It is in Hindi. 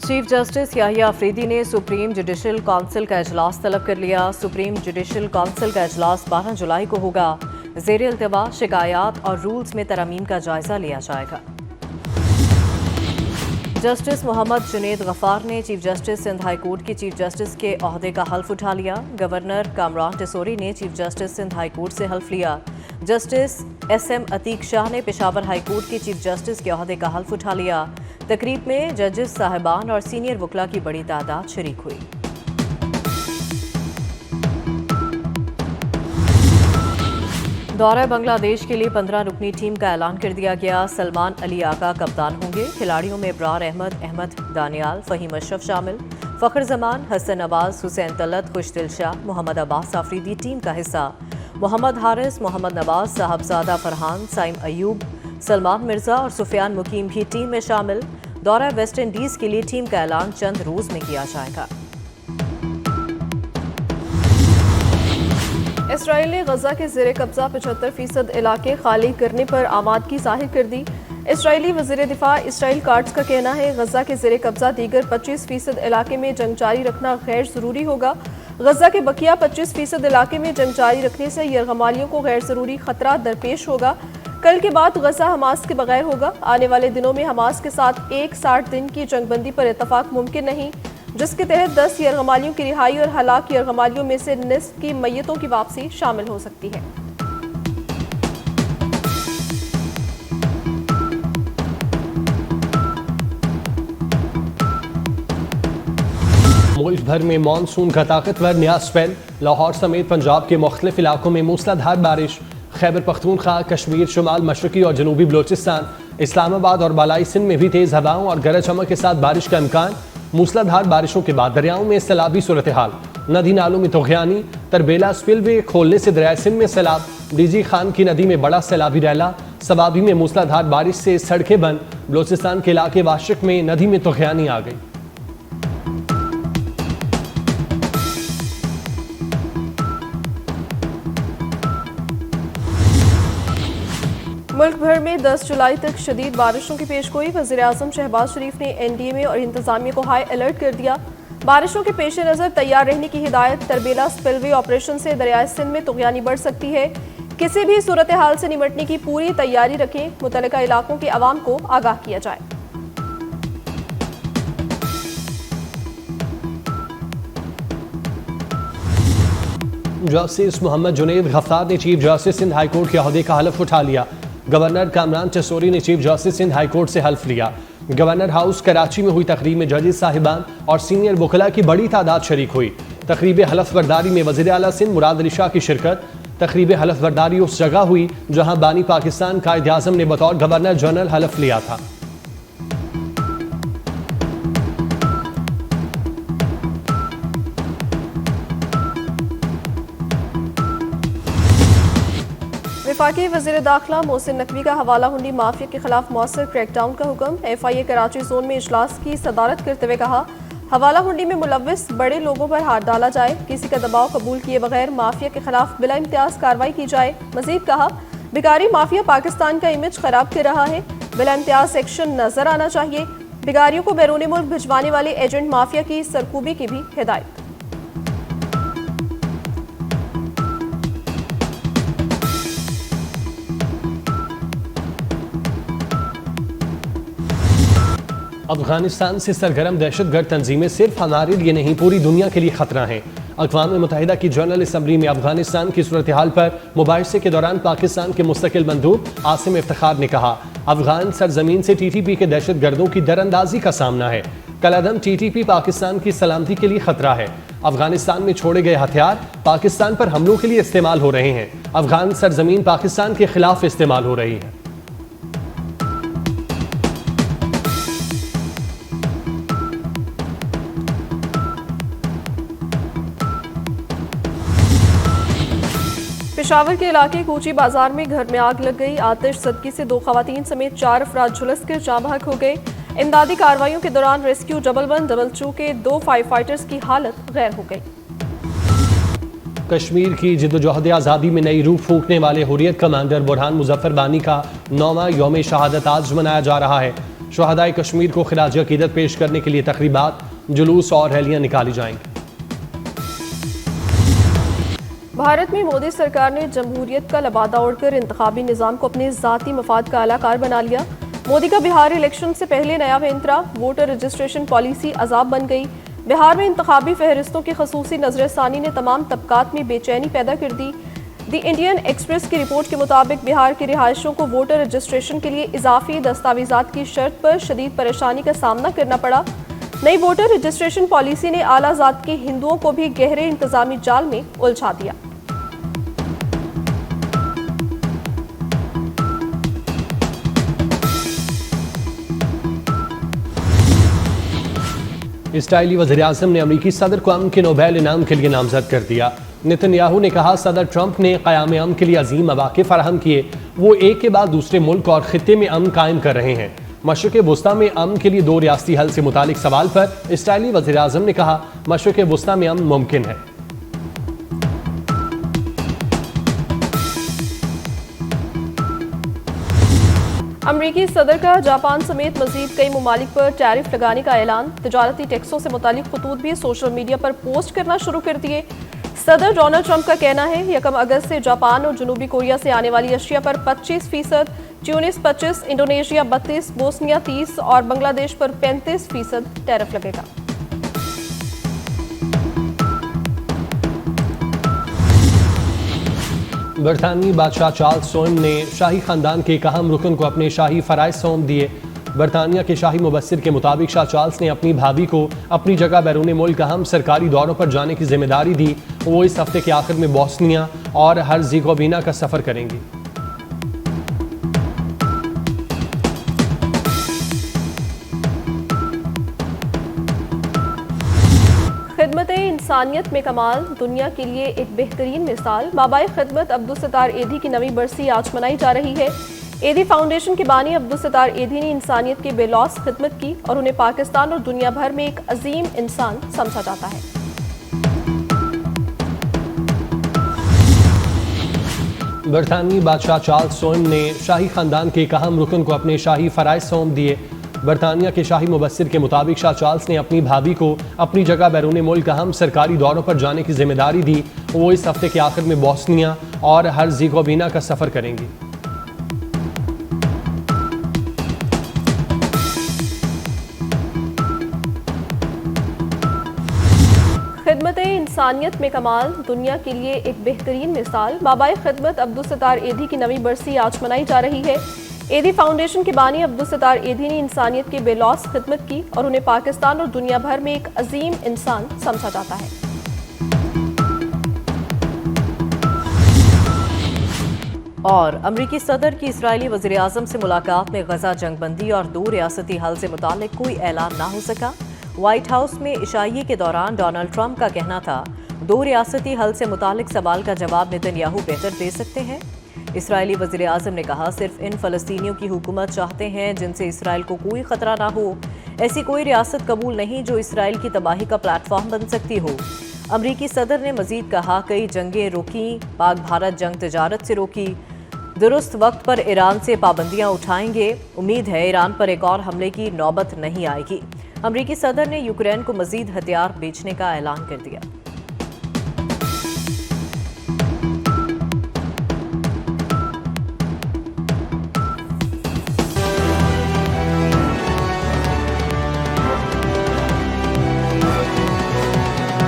चीफ जस्टिस याहिया अफरीदी ने सुप्रीम जुडिशल काउंसिल का इजलास तलब कर लिया। सुप्रीम जुडिशल काउंसिल का इजलास 12 जुलाई को होगा। ज़ेर इल्तवा शिकायत और रूल्स में तरमीम का जायजा लिया जाएगा। जस्टिस मोहम्मद जुनेद गफ्फार ने chief justice Sindh high court के चीफ जस्टिस के ओहदे का हल्फ उठा लिया। गवर्नर कामरान टेसोरी ने chief justice Sindh high court से हल्फ लिया। जस्टिस SM अतीक शाह ने पेशावर हाई कोर्ट के चीफ जस्टिस के ओहदे का हल्फ उठा लिया। तकरीब में जजेस साहिबान और सीनियर वकला की बड़ी तादाद शरीक हुई। दौरा बांग्लादेश के लिए 15 रुकनी टीम का ऐलान कर दिया गया। सलमान अली आका कप्तान होंगे। खिलाड़ियों में इब्रार अहमद दानियाल, फहीम अशरफ शामिल। फ़खर जमान, हसन नवाज, हुसैन तलत, खुशदिल शाह, मोहम्मद अब्बास आफरीदी टीम का हिस्सा। मोहम्मद हारिस, मोहम्मद नवाज, साहबजादा फरहान, साइम अयूब, सलमान मिर्जा और सुफियान मुकीम भी टीम में शामिल। दौरा वेस्ट इंडीज के लिए टीम का ऐलान चंद रोज में किया जाएगा। इसराइल ने गजा के ज़ेरे कब्जा 75% इलाके खाली करने पर आमादगी जाहिर कर दी। इसराइली वज़ीर दिफा इसराइल कार्ड्स का कहना है गजा के ज़ेरे कब्जा दीगर 25% इलाके में जंग जारी रखना गैर ज़रूरी होगा। गजा के बकिया 25% इलाके में जंग जारी रखने से यरगमालियों को गैर ज़रूरी खतरा दरपेश होगा। कल के बाद गजा हमास के बगैर होगा। आने वाले दिनों में हमास के साथ एक 60 दिन की जंगबंदी पर इतफाक मुमकिन नहीं, जिसके तहत 10 यरगमालियों की रिहाई और हलाक यरगमालियों में से निस्फ की मैयतों की वापसी शामिल हो सकती है। मुल्क भर में मानसून का ताकतवर नया स्पेल। लाहौर समेत पंजाब के मुख्तलिफ इलाकों में मूसलाधार बारिश। खैबर पख्तूनख्वा, कश्मीर, शुमाल मशरकी और जनूबी बलोचिस्तान, इस्लामाबाद और बालाई सिंध में भी तेज़ हवाओं और गरज चमक के साथ बारिश का इम्कान। मूसलाधार बारिशों के बाद दरियाओं में सैलाबी सूरत हाल। नदी नालों में तुग़यानी। तरबेला स्पिलवे खोलने से दरिया सिंध में सैलाब। डीजी खान की नदी में बड़ा सैलाबी रैला। सवाबी में मूसलाधार बारिश से सड़कें बंद। बलोचिस्तान के इलाके वाशिक में नदी में तुग़यानी आ गई। मुल्क भर में 10 जुलाई तक शदीद बारिशों की पेशगोई। वज़ीर आज़म शहबाज शरीफ ने NDMA और इंतजामिया को हाई अलर्ट कर दिया। बारिशों के पेश नज़र तैयार रहने की हिदायत। तरबेला स्पिलवे ऑपरेशन से दरियाए सिंध में तुग़यानी बढ़ सकती है। किसी भी सूरत हाल से निपटने की पूरी तैयारी रखें। मुतल्लिका इलाकों के अवाम को आगाह किया जाए। जस्टिस मोहम्मद जुनेद गफ्फार ने chief justice Sindh high court के ओहदे का हल्फ उठा लिया। गवर्नर कामरान टेसोरी ने chief justice Sindh high court से हल्फ लिया। गवर्नर हाउस कराची में हुई तकरीब में जजेस साहिबान और सीनियर वकला की बड़ी तादाद शरीक हुई। तकरीब हलफ बर्दारी में वज़ीर आला सिंध मुराद अली शाह की शिरकत। तकरीब हलफ बर्दारी उस जगह हुई जहां बानी पाकिस्तान कायद आज़म ने बतौर गवर्नर जनरल हलफ लिया था। वफाकी वज़ीर दाखिला मोहसिन नकवी का हवाला हुंडी माफिया के खिलाफ मौसर क्रैकडाउन का हुक्म। FIA कराची जोन में इजलास की सदारत करते हुए कहा हवाला हुंडी में मुलव्विस बड़े लोगों पर हाथ डाला जाए। किसी का दबाव कबूल किए बगैर माफिया के खिलाफ बिला इम्तियाज कार्रवाई की जाए। मजीद कहा बिगारी माफिया पाकिस्तान का इमेज खराब कर रहा है। बिला इम्तियाज एक्शन नजर आना चाहिए। बिगारियों को बैरून मुल्क भिजवाने वाले एजेंट माफिया की सरकूबी की भी हिदायत। अफगानिस्तान से सरगर्म दहशतगर्द तंजीमें सिर्फ हमारे लिए नहीं पूरी दुनिया के लिए खतरा हैं। अक़वाम मुत्तहिदा की जनरल असम्बली में अफगानिस्तान की सूरत हाल पर मुबाहिसे के दौरान पाकिस्तान के मुस्तकिल मंदूब आसिम इफ्तिखार ने कहा अफगान सरजमीन से TTP के दहशतगर्दों की दरअंदाजी का सामना है। कलअदम TTP पाकिस्तान की सलामती के लिए खतरा है। अफगानिस्तान में छोड़े गए हथियार पाकिस्तान पर हमलों के लिए इस्तेमाल हो रहे हैं। अफगान सरजमीन पाकिस्तान के खिलाफ इस्तेमाल हो रही है। पेशावर के इलाके कोची बाजार में घर में आग लग गई। आतिश ज़दगी से 2 खवातीन समेत 4 अफराद झुलस कर जाँ बहक हो गए। इमदादी कार्रवाइयों के दौरान रेस्क्यू डबल 1 डबल 2 के 2 फायर फाइटर्स की हालत गैर हो गई। कश्मीर की जिद्दोजहद आज़ादी में नई रूह फूंकने वाले हुर्रियत कमांडर बुरहान मुजफ्फर बानी का 9वां यौम शहादत आज मनाया जा रहा है। शहदाए कश्मीर को खिराज अकीदत पेश करने के लिए तकरीबात, जुलूस और रैलियां निकाली जाएंगी। भारत में मोदी सरकार ने जमहूरियत का लबादा ओढ़कर इंतखाबी निज़ाम को अपने ज़ाती मफाद का अलाकार बना लिया। मोदी का बिहार इलेक्शन से पहले नया वेंतरा, वोटर रजिस्ट्रेशन पॉलिसी अजाब बन गई। बिहार में इंतखाबी फहरिस्तों की खसूसी नजरसानी ने तमाम तबकात में बेचैनी पैदा कर दी। दी इंडियन एक्सप्रेस की रिपोर्ट के मुताबिक बिहार के रिहायशियों को वोटर रजिस्ट्रेशन के लिए इजाफी दस्तावेजात की शर्त पर शदीद परेशानी का सामना करना पड़ा। नई वोटर रजिस्ट्रेशन पॉलिसी ने आला ज़ात के हिंदुओं को भी गहरे इंतजामी जाल में उलझा दिया। इसराइली वज़ीर-ए-आज़म ने अमरीकी सदर को अमन के नोबेल इनाम के लिए नामजद कर दिया। नेतन्याहू ने कहा, सदर ट्रंप ने क़याम अमन के लिए अजीम मौक़े फराहम किए। वो एक के बाद दूसरे मुल्क और ख़ित्ते में अमन कायम कर रहे हैं। मशरिक़ वुस्ता में अमन के लिए 2 रियासती हल से मुतालिक सवाल पर इसराइली वज़ीर-ए-आज़म ने कहा, मशरिक़ वुस्ता में अमन मुमकिन है। अमरीकी सदर का जापान समेत मजीद कई ममालिक पर टैरिफ लगाने का ऐलान। तजारती टैक्सों से मुतालिक खतूत भी सोशल मीडिया पर पोस्ट करना शुरू कर दिए। सदर डोनाल्ड ट्रंप का कहना है, 1 अगस्त से जापान और जनूबी कोरिया से आने वाली अशिया पर 25%, ट्यूनिस 25%, इंडोनेशिया 32%, बोस्निया 30% और बांग्लादेश पर 35% टैरिफ लगेगा। बरतानवी बादशाह चार्ल्स सोम ने शाही खानदान के एक अहम रुकन को अपने शाही फ़राइज़ सौंप दिए। बरतानिया के शाही मुबस्सिर के मुताबिक शाह चार्ल्स ने अपनी भाभी को अपनी जगह बैरून मुल्क अहम सरकारी दौरों पर जाने की जिम्मेदारी दी। वो इस हफ्ते के आखिर में बोस्निया और हर्ज़ेगोविना का सफ़र करेंगी। खिदमत इंसानियत में कमाल, दुनिया के लिए एक बेहतरीन मिसाल। बाबाए खिदमत अब्दुल सत्तार एधी की नवी बरसी आज मनाई जा रही है। एधी फाउंडेशन के बानी अब्दुल सत्तार एधी ने इंसानियत की बेलौस खिदमत की और उन्हें पाकिस्तान और दुनिया भर में एक अजीम इंसान समझा जाता है। बरतानवी बादशाह चार्ल्स सोम ने शाही खानदान के एक अहम रुकन को अपने शाही फ़राइज़ सौंप दिए। बरतानिया के शाही मुबस्सिर के मुताबिक शाह चार्ल्स ने अपनी भाभी को अपनी जगह बैरून मुल्क अहम सरकारी दौरों पर जाने की जिम्मेदारी दी। वो इस हफ्ते के आखिर में बोस्निया और हर्ज़ेगोविना का सफ़र करेंगी। खिदमत इंसानियत में कमाल, दुनिया के लिए एक बेहतरीन मिसाल। बाबाए खिदमत अब्दुल सत्तार एधी की नवी बरसी आज मनाई जा रही है। एधी फाउंडेशन के बानी अब्दुल सत्तार एधी ने इंसानियत की बेलौस खिदमत की और उन्हें पाकिस्तान और दुनिया भर में एक अजीम इंसान समझा जाता है। और अमरीकी सदर की इसराइली वज़ीर-ए-आज़म से मुलाकात में गजा जंगबंदी और 2 रियासती हल से मुतालिक कोई ऐलान ना हो सका। व्हाइट हाउस में इशाइये के दौरान डोनाल्ड ट्रंप का कहना था, 2 रियासती हल से मुतालिक सवाल का जवाब नेतन्याहू बेहतर दे सकते हैं। इसराइली वज़ीर-ए-आज़म ने कहा, सिर्फ इन फ़लस्तीनियों की हुकूमत चाहते हैं जिनसे इसराइल को कोई ख़तरा ना हो। ऐसी कोई रियासत कबूल नहीं जो इसराइल की तबाही का प्लेटफॉर्म बन सकती हो। अमरीकी सदर ने मज़ीद कहा, कई जंगें रोकी, पाक भारत जंग तजारत से रोकी, दुरुस्त वक्त पर ईरान से पाबंदियां उठाएंगे। उम्मीद है ईरान पर एक और हमले की नौबत नहीं आएगी। अमरीकी सदर ने यूक्रेन को मज़ीद हथियार बेचने का ऐलान कर दिया।